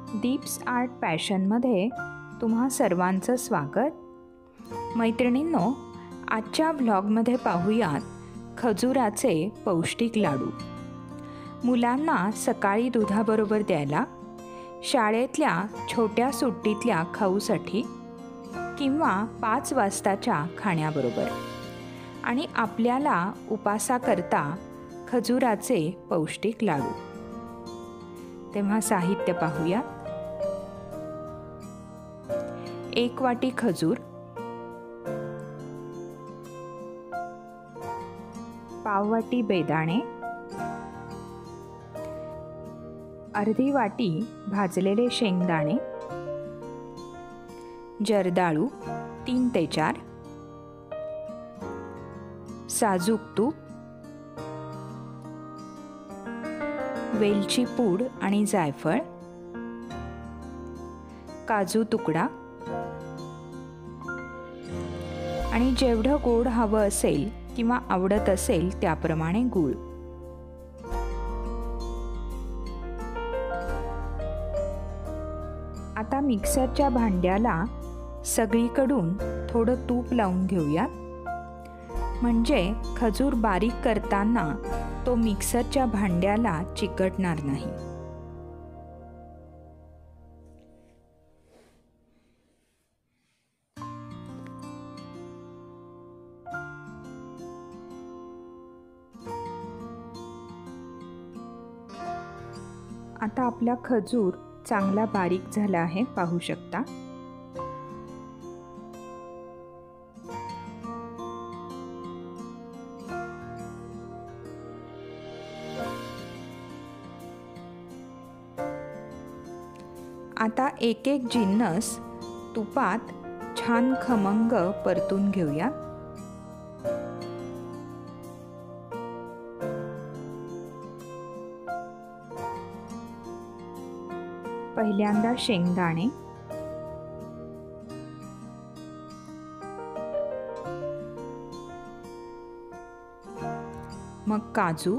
Deep's art पॅशनमध्ये तुम्हा सर्वांचं स्वागत। मैत्रिणींनो, आजच्या व्लॉगमध्ये पाहूयात खजुराचे पौष्टिक लाडू। मुलांना सकाळी दुधाबरोबर द्यायला, शाळेतल्या छोट्या सुट्टीतल्या खाऊसाठी किंवा 5 वाजताच्या खाण्याबरोबर, आणि आपल्याला उपासाकरता खजुराचे पौष्टिक लाडू। तेव्हा साहित्य पाहूया। 1 वाटी खजूर, पाव वाटी बेदाणे, अर्धी वाटी भाजलेले शेंगदाणे, जर्दाळू 3 ते 4, साजूक तूप, वेलची पूड आणि जायफळ, काजू तुकडा, आणि जेवढं गोड हवं असेल किंवा आवडत असेल त्याप्रमाणे गूळ। आता मिक्सरच्या भांड्याला सगळीकडून थोडं तूप लावून घेऊया, म्हणजे खजूर बारीक करताना तो मिक्सरच्या भांड्याला चिकटणार नाही। आता आपला खजूर चांगला बारीक झाला आहे, पाहू शकता। आता एक एक जिन्नस तुपात छान खमंग परतून घेऊया। पहिल्यांदा शेंगदाणे, मग काजू,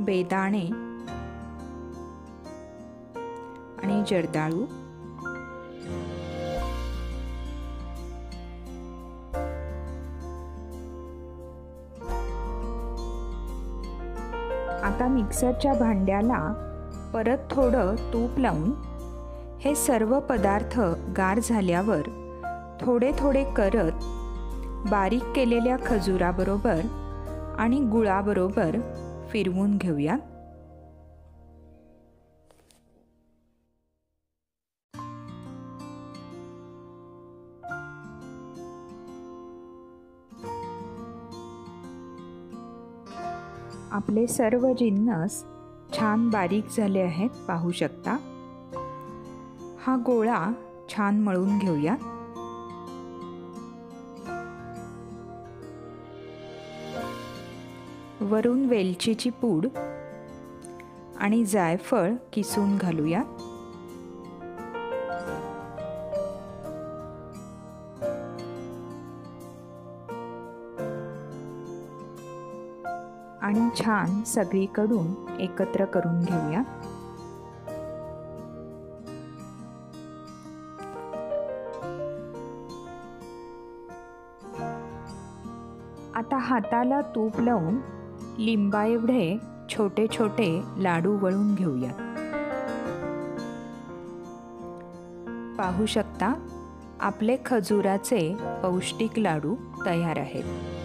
बेदाणे आणि जर्दाळू, आता मिक्सरच्या भांड्याला परत थोडं तूप लावून हे सर्व पदार्थ गार झाल्यावर थोडे थोडे करत बारीक केलेल्या खजुराबरोबर आणि गुळाबरोबर फिरवून घेऊया। आपले सर्व जिन्नस छान बारीक झाले आहेत, पाहू शकता। हा गोळा छान मळून घेऊया। वरून वेलचीची पूड आणि जायफळ किसून घालूया। आणि छान सगळीकडून एकत्र करून घेऊया। आता हाताला तूप लावून लिंबा एवढे छोटे छोटे लाडू वळून घेऊया। पाहू शकता, आपले खजुराचे पौष्टिक लाडू तयार आहेत।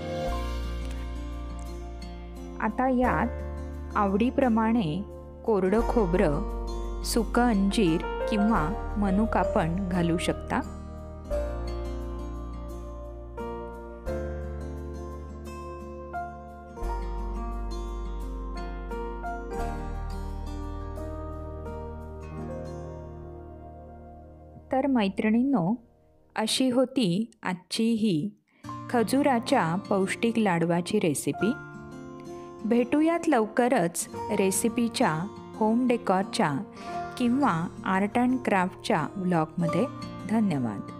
आता यात आवडीप्रमाणे कोरडं खोबरं, सुकं अंजीर किंवा मनुका पण घालू शकता। तर मैत्रिणींनो, अशी होती आजची ही खजुराच्या पौष्टिक लाडवाची रेसिपी। भेटूयात लवकरच रेसिपीच्या, होम डेकॉरच्या किंवा आर्ट अँड क्राफ्टच्या व्लॉगमध्ये। धन्यवाद।